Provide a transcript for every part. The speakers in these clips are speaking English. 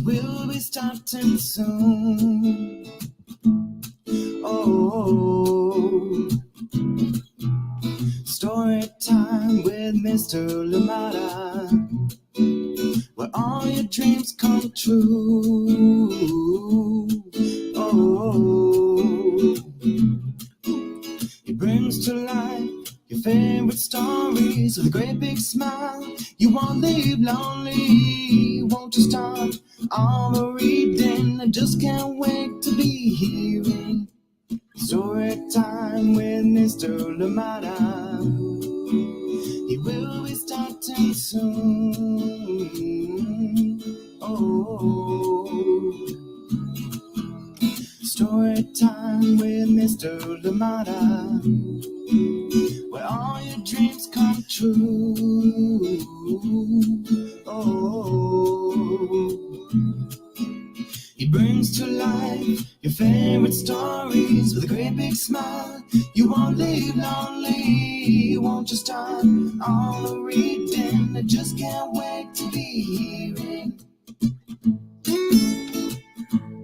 will be starting soon. Oh, story time with Mr. Lamada, where all your dreams come true. Oh, he brings to life your favorite stories with a great big smile. You won't leave lonely, won't you start all the reading? I just can't wait to be hearing story time with Mr. Lamada. He will be starting soon. Oh, story time with Mr. Lamada, where all your dreams come true. Oh, he brings to life your favorite stories with a great big smile. You won't leave lonely, won't you start all the reading? I just can't wait to be hearing.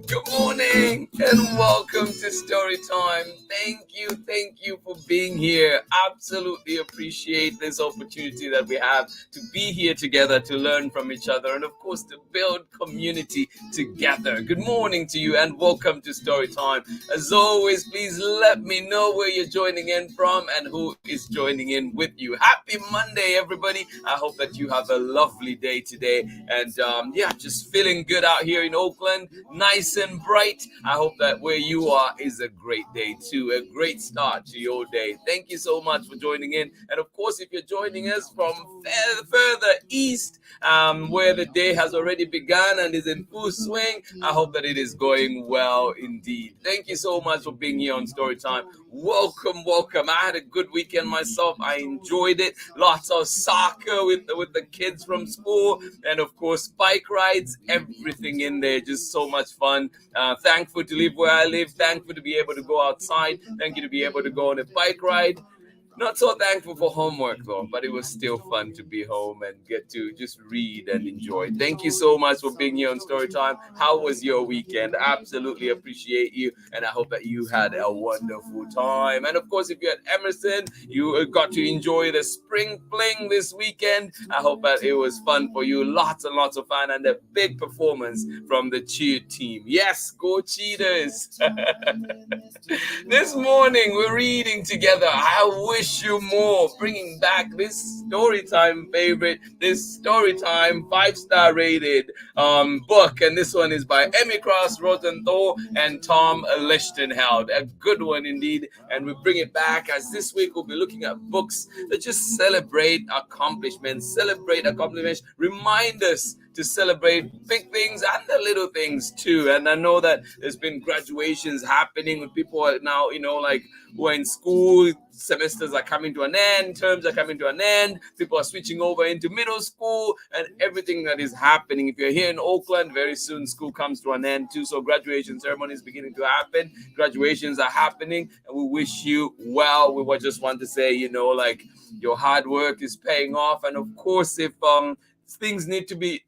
Good morning and welcome to Story Time. Thank you for being here. Absolutely appreciate this opportunity that we have to be here together, to learn from each other, and of course to build community together. Good morning to you and welcome to Story Time. As always, please let me know where you're joining in from and who is joining in with you. Happy Monday, everybody. I hope that you have a lovely day today, and just feeling good out here in Oakland. Nice and bright. I hope that where you are is a great day too, a great start to your day. Thank you so much for joining in. And of course, if you're joining us from further east, where the day has already begun and is in full swing, I hope that it is going well indeed. Thank you so much for being here on Storytime. Welcome. I had a good weekend myself. I enjoyed it. Lots of soccer with the kids from school, and of course bike rides, everything in there. Just so much fun. Thankful to live where I live. Thankful to be able to go outside. Thank you to be able to go on a bike ride. Not so thankful for homework though, but it was still fun to be home and get to just read and enjoy. Thank you so much for being here on Storytime. How was your weekend? Absolutely appreciate you, and I hope that you had a wonderful time. And of course, if you're at Emerson, you got to enjoy the spring fling this weekend. I hope that it was fun for you. Lots and lots of fun, and a big performance from the cheer team. Yes, go Cheetahs! This morning we're reading together. I wish you more, bringing back this Storytime favorite, this Storytime 5-star rated book, and this one is by Emmy Cross, Rosenthal, and Tom Lichtenheld. A good one indeed, and we bring it back as this week we'll be looking at books that just celebrate accomplishments, remind us to celebrate big things and the little things too. And I know that there's been graduations happening with people now, who are in school. Semesters are coming to an end, terms are coming to an end, people are switching over into middle school, and everything that is happening. If you're here in Oakland, very soon school comes to an end too, so graduation ceremony is beginning to happen. Graduations are happening, and we wish you well. We just want to say, your hard work is paying off, and of course, if things need to be,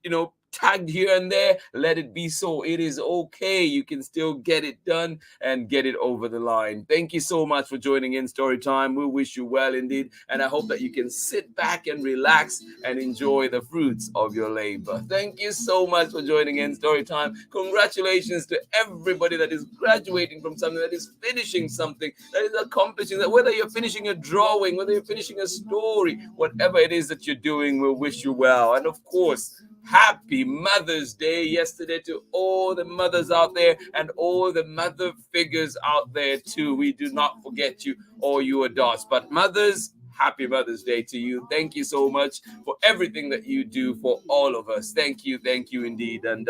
tagged here and there, let it be so. It is okay. You can still get it done and get it over the line. Thank you so much for joining in Storytime. We wish you well indeed, and I hope that you can sit back and relax and enjoy the fruits of your labor. Thank you so much for joining in Storytime. Congratulations to everybody that is graduating from something, that is finishing something, that is accomplishing that. Whether you're finishing a drawing, whether you're finishing a story, whatever it is that you're doing, we'll wish you well. And of course, happy Mother's Day yesterday to all the mothers out there and all the mother figures out there too. We do not forget you or you adults, but mothers, happy Mother's Day to you. Thank you so much for everything that you do for all of us. Thank you indeed. And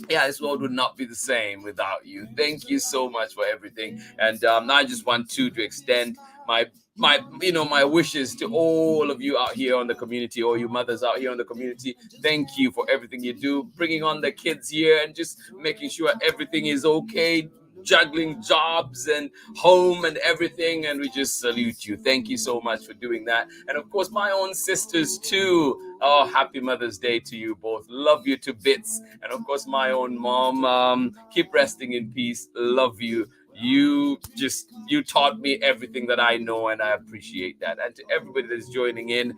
this world would not be the same without you. Thank you so much for everything. And I just want to extend my wishes to all of you out here on the community, all you mothers out here on the community. Thank you for everything you do, bringing on the kids here and just making sure everything is okay. juggling jobs and home and everything, and we just salute you. Thank you so much for doing that. And of course, my own sisters too. Oh, happy Mother's Day to you both. Love you to bits. And of course, my own mom. Keep resting in peace. Love you. You taught me everything that I know, and I appreciate that. And to everybody that's joining in,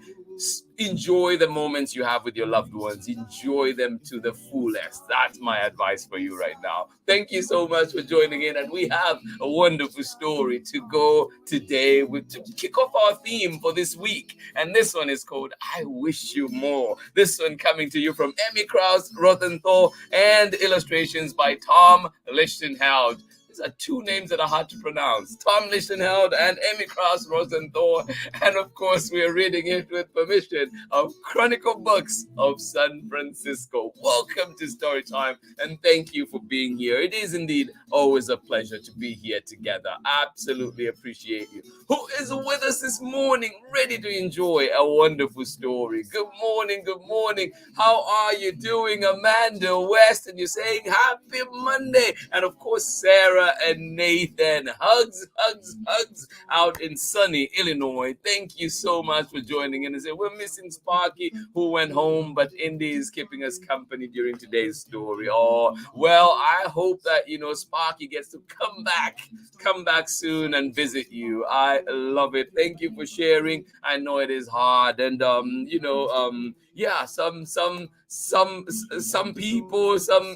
enjoy the moments you have with your loved ones. Enjoy them to the fullest. That's my advice for you right now. Thank you so much for joining in, and we have a wonderful story to go today to kick off our theme for this week. And this one is called I Wish You More. This one coming to you from Emmy Krause, Rosenthal, and illustrations by Tom Lichtenheld. These are two names that are hard to pronounce. Tom Lichtenheld and Emmy Krause Rosenthal. And of course, we are reading it with permission of Chronicle Books of San Francisco. Welcome to Storytime, and thank you for being here. It is indeed always a pleasure to be here together. Absolutely appreciate you. Who is with us this morning, ready to enjoy a wonderful story? Good morning, good morning. How are you doing, Amanda West? And you're saying happy Monday. And of course, Sarah and Nathan. Hugs, hugs, hugs out in sunny Illinois. Thank you so much for joining in. And say we're missing Sparky, who went home, but Indy is keeping us company during today's story. Oh, well, I hope that Sparky gets to come back soon and visit you. I love it. Thank you for sharing. I know it is hard, and yeah, some people, some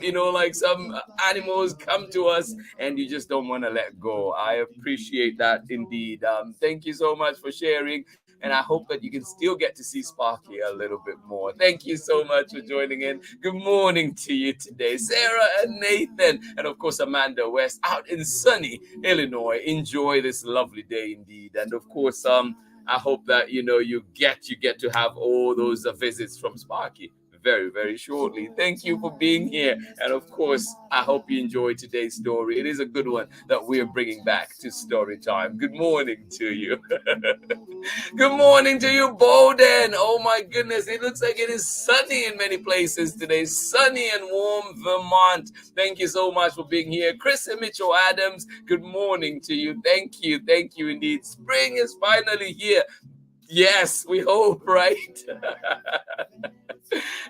animals come to us and you just don't want to let go. I appreciate that indeed. Thank you so much for sharing, and I hope that you can still get to see Sparky a little bit more. Thank you so much for joining in. Good morning to you today, Sarah and Nathan, and of course Amanda West out in sunny Illinois. Enjoy this lovely day indeed, and of course I hope that you get to have all those visits from Sparky very, very shortly. Thank you for being here. And of course, I hope you enjoyed today's story. It is a good one that we're bringing back to story time. Good morning to you. Good morning to you, Bowden. Oh my goodness, it looks like it is sunny in many places today. Sunny and warm Vermont. Thank you so much for being here. Chris and Mitchell Adams, good morning to you. Thank you indeed. Spring is finally here. Yes, we hope, right?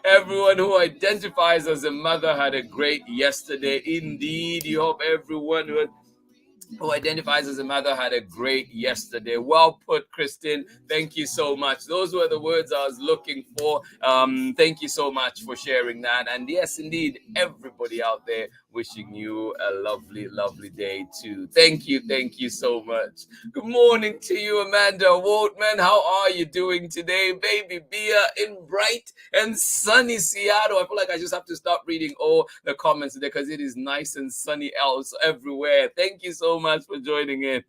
Everyone who identifies as a mother had a great yesterday. Indeed, you hope everyone who identifies as a mother had a great yesterday. Well put, Kristen. Thank you so much. Those were the words I was looking for. Thank you so much for sharing that. And yes, indeed, everybody out there, wishing you a lovely, lovely day too. Thank you so much. Good morning to you, Amanda Waltman. How are you doing today? Baby Bia in bright and sunny Seattle. I feel like I just have to stop reading all the comments today because it is nice and sunny else everywhere. Thank you so much for joining in.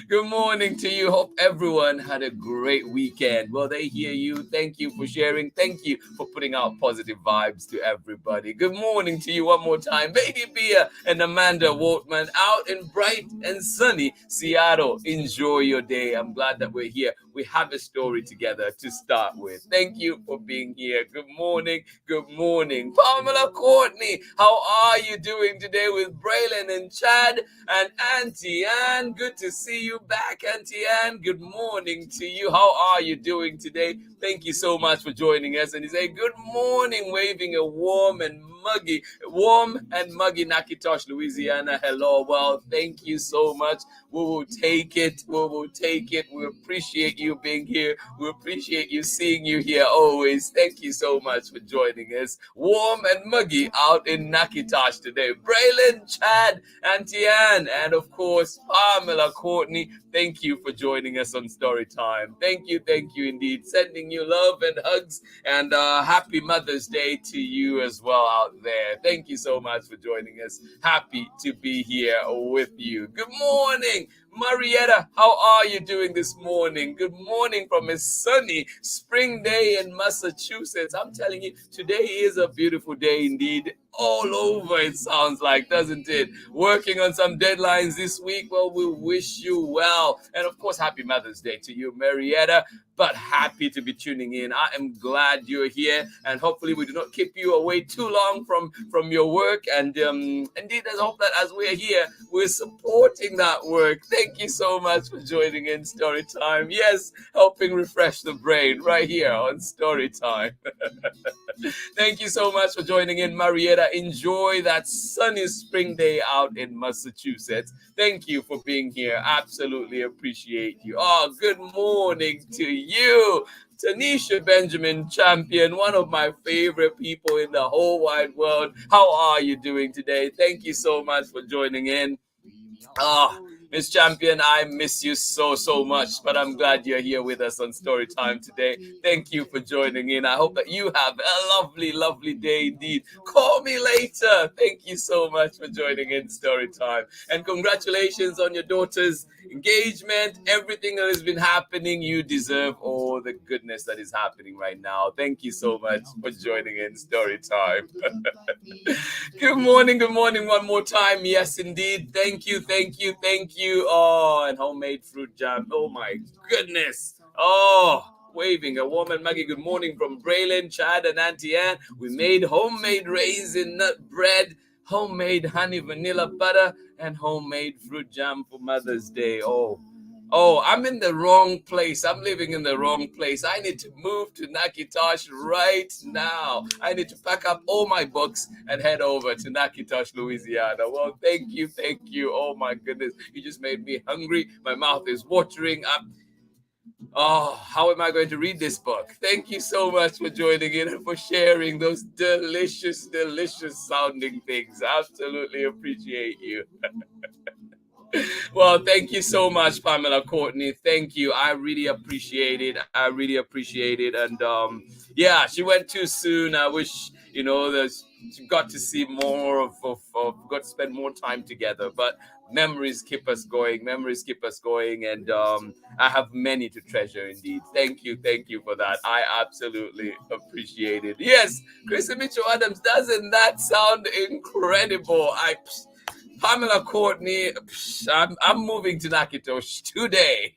Good morning to you. Hope everyone had a great weekend. Well, they hear you. Thank you for sharing. Thank you for putting out positive vibes to everybody. Good morning to you one more time. Baby Bia and Amanda Waltman out in bright and sunny Seattle. Enjoy your day. I'm glad that we're here. We have a story together to start with. Thank you for being here. Good morning. Good morning. Pamela Courtney, how are you doing today with Braylon and Chad and Auntie Ann? Good to see you back, Auntie Ann. Good morning to you. How are you doing today? Thank you so much for joining us. And you say good morning, waving a warm and muggy Nakitosh, Louisiana. Hello. Well, thank you so much. We will take it. We appreciate you being here. We appreciate you seeing you here always. Thank you so much for joining us. Warm and muggy out in Nakitosh today. Braylon, Chad, Auntie Ann, and of course, Pamela Courtney. Thank you for joining us on Storytime. Thank you indeed. Sending you love and hugs, and happy Mother's Day to you as well out there. Thank you so much for joining us. Happy to be here with you. Good morning, Marietta. How are you doing this morning? Good morning from a sunny spring day in Massachusetts. I'm telling you, today is a beautiful day indeed. All over, it sounds like, doesn't it? Working on some deadlines this week. Well, we wish you well. And of course, happy Mother's Day to you, Marietta. but happy to be tuning in. I am glad you're here, and hopefully we do not keep you away too long from your work. And indeed, I hope that as we're here, we're supporting that work. Thank you so much for joining in Story Time. Yes, helping refresh the brain right here on Story Time. Thank you so much for joining in, Marietta. Enjoy that sunny spring day out in Massachusetts. Thank you for being here. Absolutely appreciate you. Oh, good morning to you, Tanisha Benjamin Champion, one of my favorite people in the whole wide world. How are you doing today? Thank you so much for joining in. Miss Champion, I miss you so much, but I'm glad you're here with us on Story Time today. Thank you for joining in. I hope that you have a lovely day indeed. Call me later. Thank you so much for joining in Story Time. And congratulations on your daughter's engagement, everything that has been happening. You deserve all the goodness that is happening right now. Thank you so much for joining in Story Time. Good morning one more time. Yes, indeed. Thank you. Oh, and homemade fruit jam. Oh my goodness. Oh, waving a warm and Maggie good morning from Braylon, Chad, and Auntie Ann. We made homemade raisin nut bread, homemade honey vanilla butter, and homemade fruit jam for Mother's Day. Oh, I'm in the wrong place. I'm living in the wrong place. I need to move to Nakitosh right now. I need to pack up all my books and head over to Nakitosh, Louisiana. Well, thank you. Oh my goodness. You just made me hungry. My mouth is watering up. Oh, how am I going to read this book? Thank you so much for joining in and for sharing those delicious sounding things. Absolutely appreciate you. Well, thank you so much, Pamela Courtney. Thank you. I really appreciate it. And yeah, she went too soon. I wish, that she got to see more of got to spend more time together. But memories keep us going. And I have many to treasure indeed. Thank you for that. I absolutely appreciate it. Yes, Chrissy Mitchell Adams, doesn't that sound incredible? Pamela Courtney, I'm moving to Nakitosh today.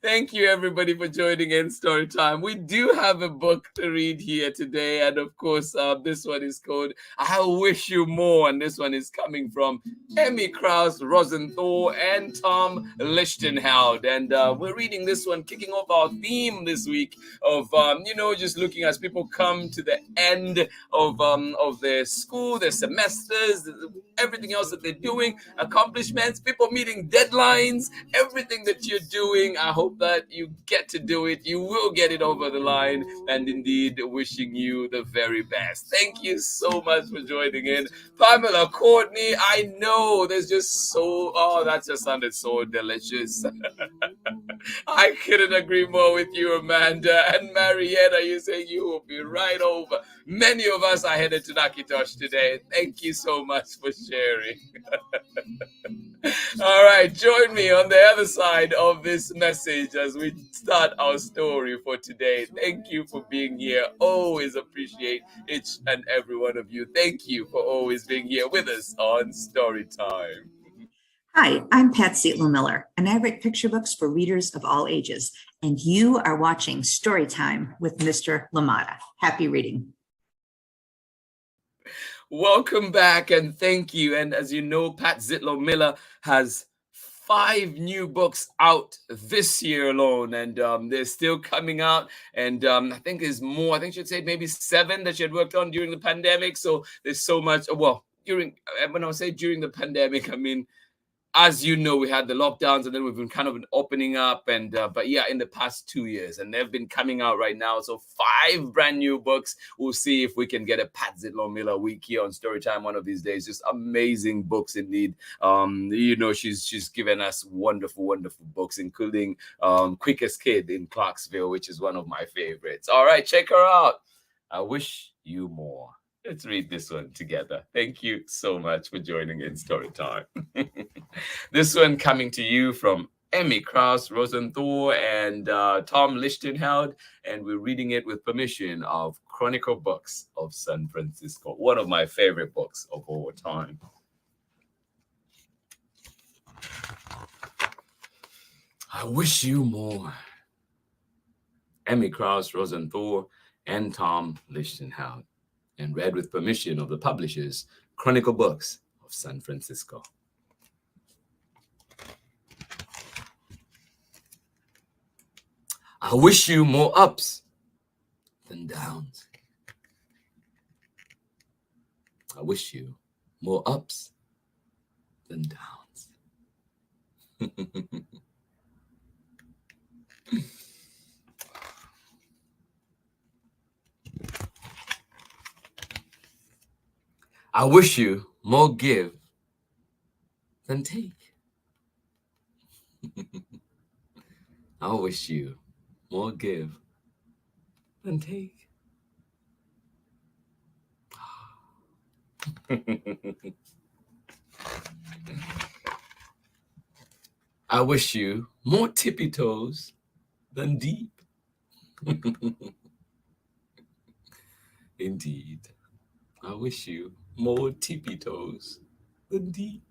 Thank you, everybody, for joining in Story Time. We do have a book to read here today, and of course, this one is called I Wish You More, and this one is coming from Emmy Krause, Rosenthal, and Tom Lichtenheld. And we're reading this one, kicking off our theme this week of, just looking as people come to the end of their school, their semesters, everything else that they're doing, accomplishments, people meeting deadlines, everything that you're doing. I hope that you get to do it. You will get it over the line, and indeed wishing you the very best. Thank you so much for joining in. Pamela Courtney, I know there's just that just sounded so delicious. I couldn't agree more with you, Amanda. And Marietta, you say you will be right over. Many of us are headed to Nakitosh today. Thank you so much for sharing. All right, join me on the other side of this message as we start our story for today. Thank you for being here. Always appreciate each and every one of you. Thank you for always being here with us on Story Time. Hi, I'm Patsy Miller, and I write picture books for readers of all ages. And you are watching Story Time with Mr. LaMotta. Happy reading. Welcome back, and thank you. And as you know, Pat Zitlow Miller has 5 new books out this year alone, and they're still coming out. And I think there's more. I think she'd say maybe 7 that she had worked on during the pandemic. So there's so much. Well, when I say during the pandemic, I mean, as you know, we had the lockdowns, and then we've been kind of opening up, and but yeah, in the past 2 years, and they've been coming out right now. So 5 brand new books. We'll see if we can get a Pat Zitlow Miller week here on Storytime one of these days. Just amazing books indeed. She's given us wonderful books, including Quickest Kid in Clarksville, which is one of my favorites. All right, check her out. I Wish You More. Let's read this one together. Thank you so much for joining in Storytime. This one coming to you from Emmy Krause, Rosenthal, and Tom Lichtenheld, and we're reading it with permission of Chronicle Books of San Francisco, one of my favorite books of all time. I wish you more. Emmy Krause, Rosenthal, and Tom Lichtenheld, and read with permission of the publishers, Chronicle Books of San Francisco. I wish you more ups than downs. I wish you more ups than downs. I wish you more give than take. I wish you more give than take. I wish you more tippy toes than deep. Indeed, I wish you more tippy toes than deep.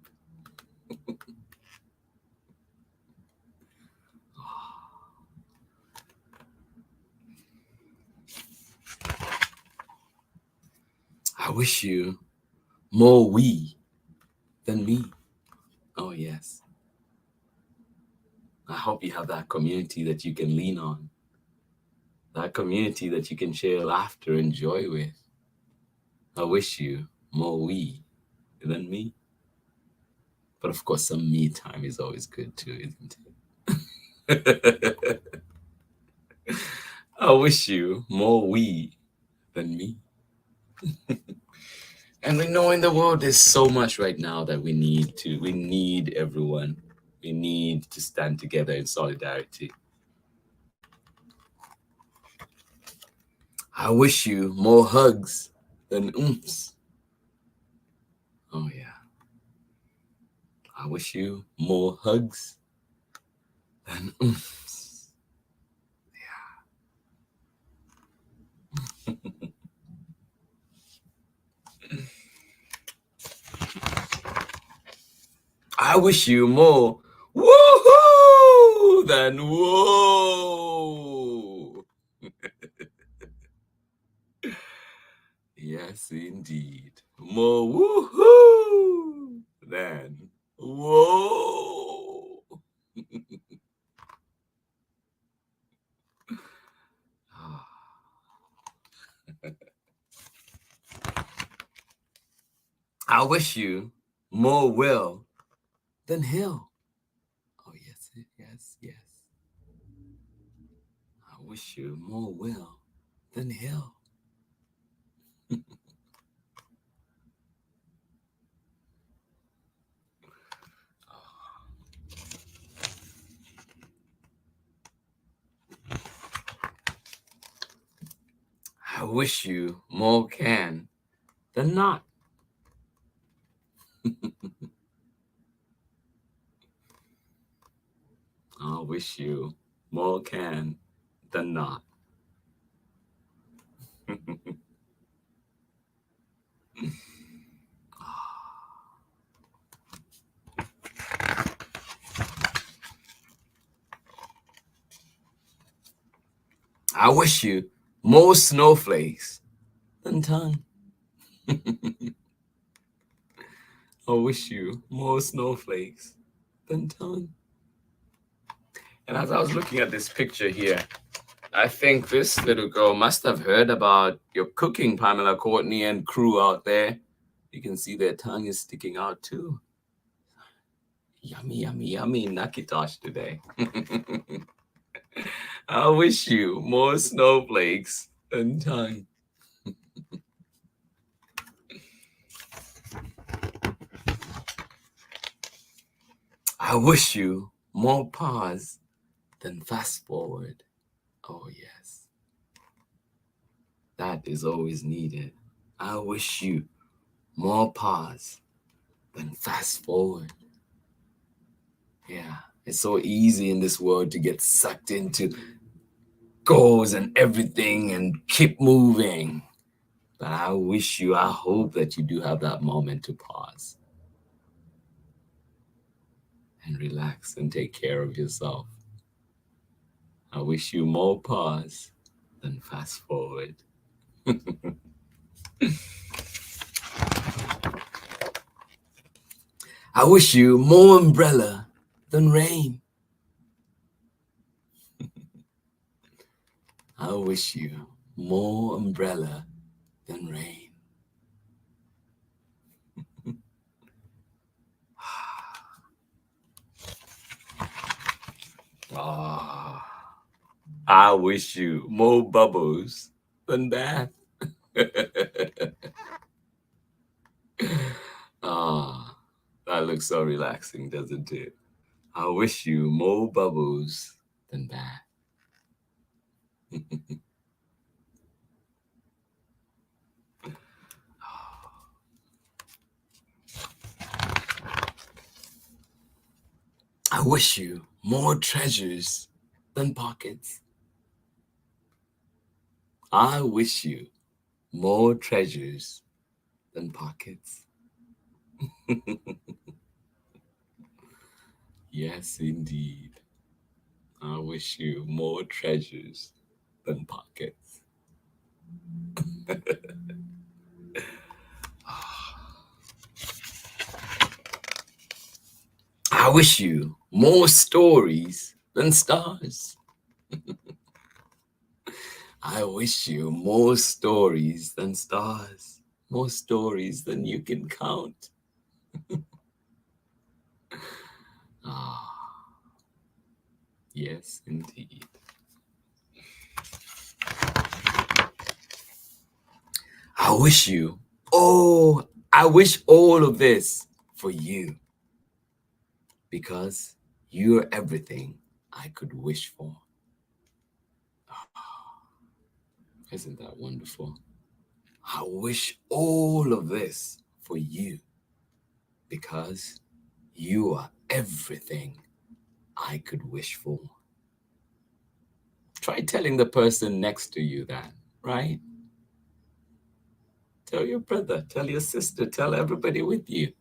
I wish you more we than me. Oh, yes. I hope you have that community that you can lean on, that community that you can share laughter and joy with. I wish you more we than me. But of course, some me time is always good too, isn't it? I wish you more we than me. And we know in the world there's so much right now that we need everyone. We need to stand together in solidarity. I wish you more hugs than oomphs. Oh, yeah. I wish you more hugs than oomphs. Yeah. I wish you more woohoo than whoa. Yes, indeed. More woohoo than whoa. I wish you more will than hill. Oh, yes, yes, yes. I wish you more will than hill. I wish you more can than not. I wish you more can than not. I wish you more snowflakes than tongue. I wish you more snowflakes than tongue. And as I was looking at this picture here, I think this little girl must have heard about your cooking, Pamela, Courtney, and crew out there. You can see their tongue is sticking out too. Yummy, yummy, yummy nakitosh today. I wish you more snowflakes than tongue. I wish you more pause than fast forward. Oh, yes. That is always needed. I wish you more pause than fast forward. Yeah, it's so easy in this world to get sucked into goals and everything and keep moving. But I hope that you do have that moment to pause and relax and take care of yourself. I wish you more pause than fast forward. I wish you more umbrella than rain. I wish you more umbrella than rain. I wish you more bubbles than bath. That looks so relaxing, doesn't it? I wish you more bubbles than bath. I wish you more treasures than pockets. I wish you more treasures than pockets. Yes, indeed. I wish you more treasures than pockets. I wish you more stories than stars. I wish you more stories than stars, more stories than you can count. Yes, indeed. I wish all of this for you, because you're everything I could wish for. Isn't that wonderful? I wish all of this for you, because you are everything I could wish for. Try telling the person next to you that, right? Tell your brother, tell your sister, tell everybody with you.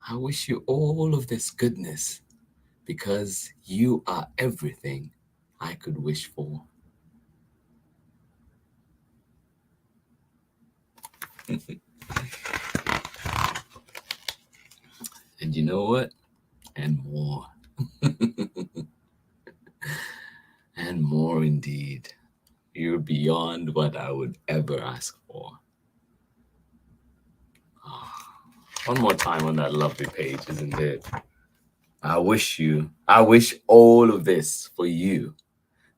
I wish you all of this goodness, because you are everything I could wish for. And you know what? And more. And more indeed. You're beyond what I would ever ask for. One more time on that lovely page, isn't it? I wish all of this for you,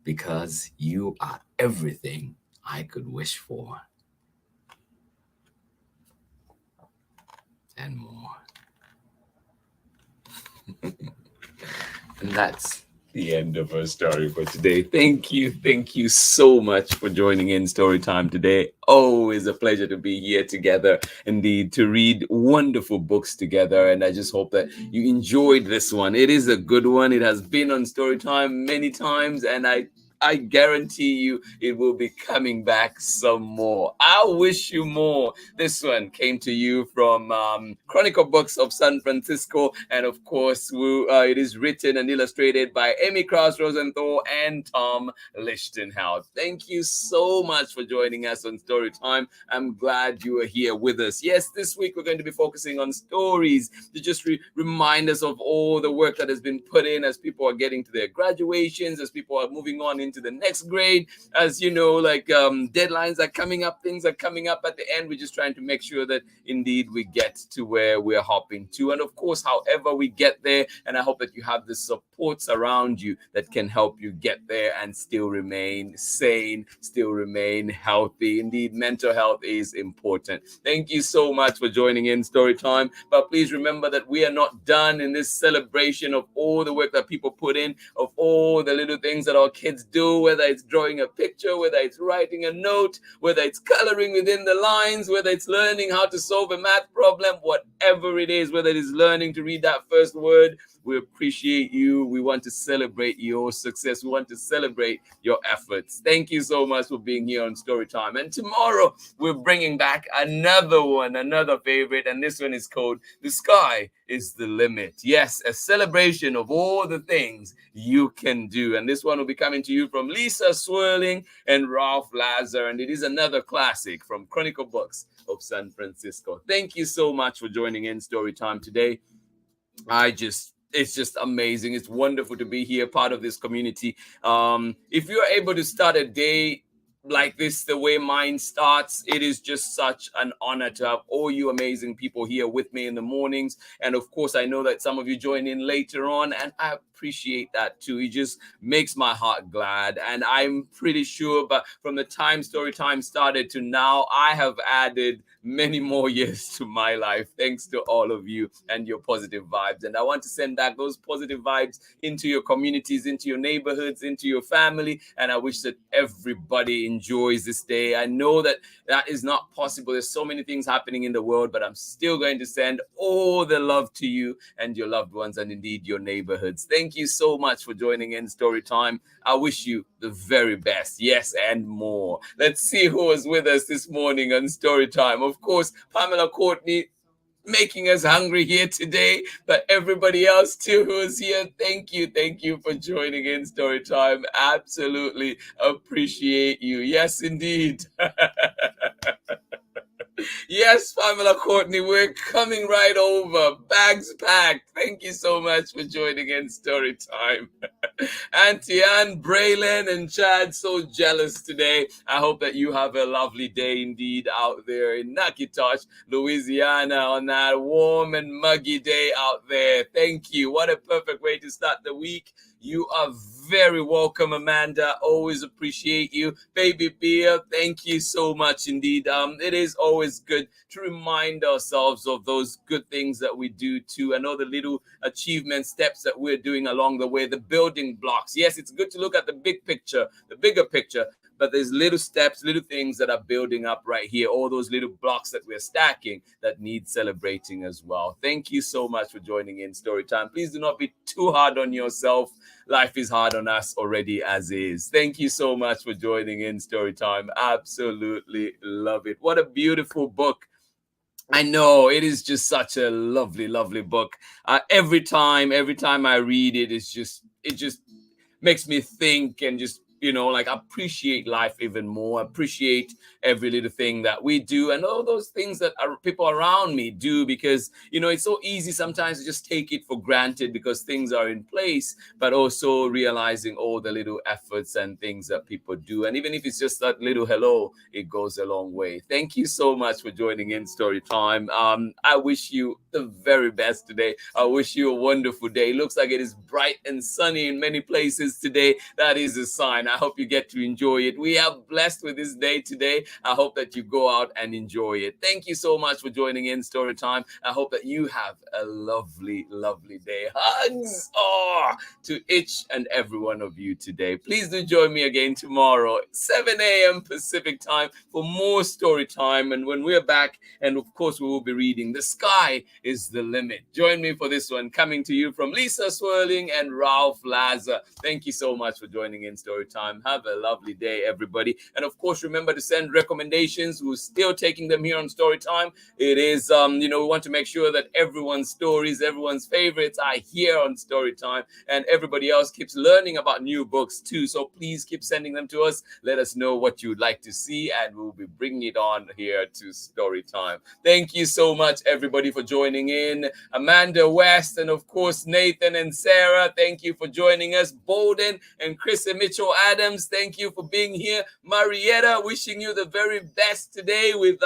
because you are everything I could wish for. And more. And that's the end of our story for today. Thank you so much for joining in Story Time today. Always a pleasure to be here together, indeed, to read wonderful books together. And I just hope that you enjoyed this one. It is a good one. It has been on Story Time many times, and I guarantee you it will be coming back some more. I wish you more. This one came to you from Chronicle Books of San Francisco. And of course, it is written and illustrated by Amy Krauss Rosenthal and Tom Lichtenheld. Thank you so much for joining us on Story Time. I'm glad you are here with us. Yes, this week we're going to be focusing on stories to just remind us of all the work that has been put in as people are getting to their graduations, as people are moving on into the next grade. As you know, deadlines are coming up, things are coming up at the end. We're just trying to make sure that indeed we get to where we're hopping to. And of course, however we get there, and I hope that you have the supports around you that can help you get there and still remain sane, still remain healthy. Indeed, mental health is important. Thank you so much for joining in Story Time. But please remember that we are not done in this celebration of all the work that people put in, of all the little things that our kids do, whether it's drawing a picture, whether it's writing a note, whether it's coloring within the lines, whether it's learning how to solve a math problem, whatever it is, whether it is learning to read that first word. We appreciate you. We want to celebrate your success. We want to celebrate your efforts. Thank you so much for being here on Story Time. And tomorrow we're bringing back another one, another favorite. And this one is called The Sky is the limit. Yes, a celebration of all the things you can do. And this one will be coming to you from Lisa Swirling and Ralph Lazar. And it is another classic from Chronicle Books of San Francisco. Thank you so much for joining in Storytime today. It's just amazing. It's wonderful to be here, part of this community. If you're able to start a day like this, the way mine starts, it is just such an honor to have all you amazing people here with me in the mornings. And of course, I know that some of you join in later on, and I appreciate that too. It just makes my heart glad. And I'm pretty sure, but from the time Storytime started to now, I have added many more years to my life, thanks to all of you and your positive vibes. And I want to send back those positive vibes into your communities, into your neighborhoods, into your family. And I wish that everybody enjoys this day. I know that is not possible. There's so many things happening in the world, but I'm still going to send all the love to you and your loved ones, and indeed your neighborhoods. Thank you so much for joining in Storytime. I wish you the very best. Yes, and more. Let's see who was with us this morning on Storytime. Of course, Pamela Courtney, making us hungry here today, but everybody else too who is here, thank you for joining in Storytime. Absolutely appreciate you. Yes, indeed. Yes, Pamela Courtney, we're coming right over. Bags packed. Thank you so much for joining in Storytime. Auntie Anne, Braylon, and Chad, so jealous today. I hope that you have a lovely day indeed out there in Nakitosh, Louisiana, on that warm and muggy day out there. Thank you. What a perfect way to start the week. You are very welcome, Amanda. Always appreciate you. Baby Beer, thank you so much indeed. It is always good to remind ourselves of those good things that we do too. I know the little achievement steps that we're doing along the way, the building blocks. Yes, it's good to look at the big picture, the bigger picture, but there's little steps, little things that are building up right here, all those little blocks that we're stacking that need celebrating as well. Thank you so much for joining in Storytime. Please do not be too hard on yourself. Life is hard on us already as is. Thank you so much for joining in Storytime. Absolutely love it. What a beautiful book. I know, it is just such a lovely, lovely book. Every time I read it, it just makes me think and just, like appreciate life even more, appreciate every little thing that we do and all those things that people around me do, because, it's so easy sometimes to just take it for granted because things are in place, but also realizing all the little efforts and things that people do. And even if it's just that little hello, it goes a long way. Thank you so much for joining in Storytime. I wish you the very best today. I wish you a wonderful day. It looks like it is bright and sunny in many places today. That is a sign. I hope you get to enjoy it. We are blessed with this day today. I hope that you go out and enjoy it. Thank you so much for joining in Storytime. I hope that you have a lovely, lovely day. Hugs to each and every one of you today. Please do join me again tomorrow, 7 a.m. Pacific time for more Storytime. And when we're back, and of course, we will be reading The Sky is the Limit. Join me for this one, coming to you from Lisa Swirling and Ralph Lazar. Thank you so much for joining in Storytime. Have a lovely day, everybody. And of course, remember to send recommendations. We're still taking them here on Storytime. It is, we want to make sure that everyone's stories, everyone's favorites are here on Storytime, and everybody else keeps learning about new books too. So please keep sending them to us. Let us know what you'd like to see, and we'll be bringing it on here to Storytime. Thank you so much, everybody, for joining in. Amanda West, and of course, Nathan and Sarah, thank you for joining us. Bolden and Chris and Mitchell Adams, thank you for being here. Marietta, wishing you the very best today with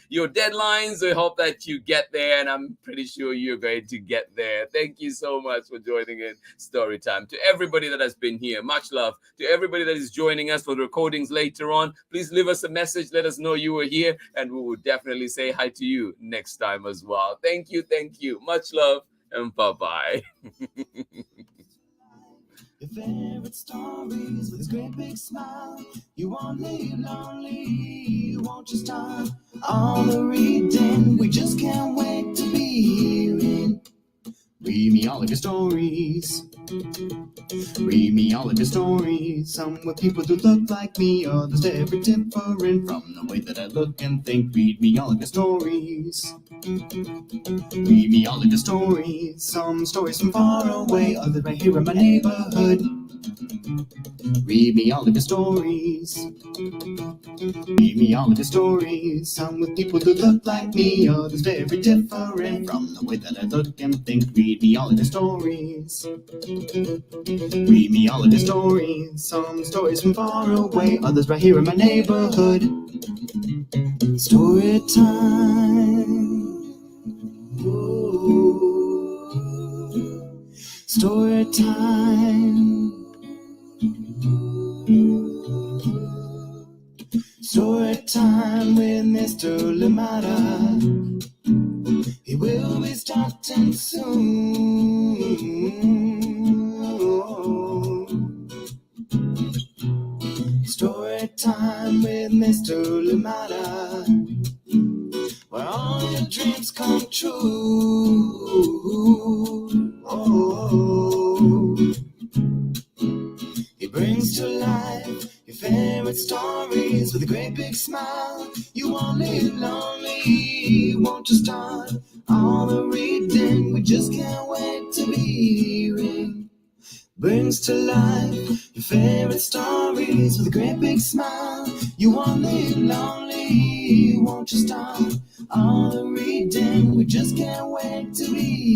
your deadlines. We hope that you get there, and I'm pretty sure you're going to get there. Thank you so much for joining in Storytime. To everybody that has been here, much love. To everybody that is joining us for the recordings later on, please leave us a message. Let us know you were here, and we will definitely say hi to you next time as well. Thank you. Much love, and bye-bye. Your favorite stories with a great big smile. You won't live lonely, you won't just start all the reading. We just can't wait to be hearing. Read me all of your stories. Read me all of your stories, some with people who look like me, others very different from the way that I look and think. Read me all of your stories. Read me all of your stories, some stories from far away, others right here in my neighborhood. Read me all of your stories. Read me all of your stories, some with people who look like me, others very different from the way that I look and think. Read me all of your stories. Read me all of your stories, some stories from far away, others right here in my neighborhood. Story time. Ooh. Story time. Story time with Mr. Lamada. He will be starting soon. Story time with Mr. Lamada, where all your dreams come true. Oh. He brings to life your favorite stories with a great big smile. You won't live lonely, won't you start all the reading? We just can't wait to be hearing. Brings to life your favorite stories with a great big smile. You won't live lonely, won't you start all the reading? We just can't wait to be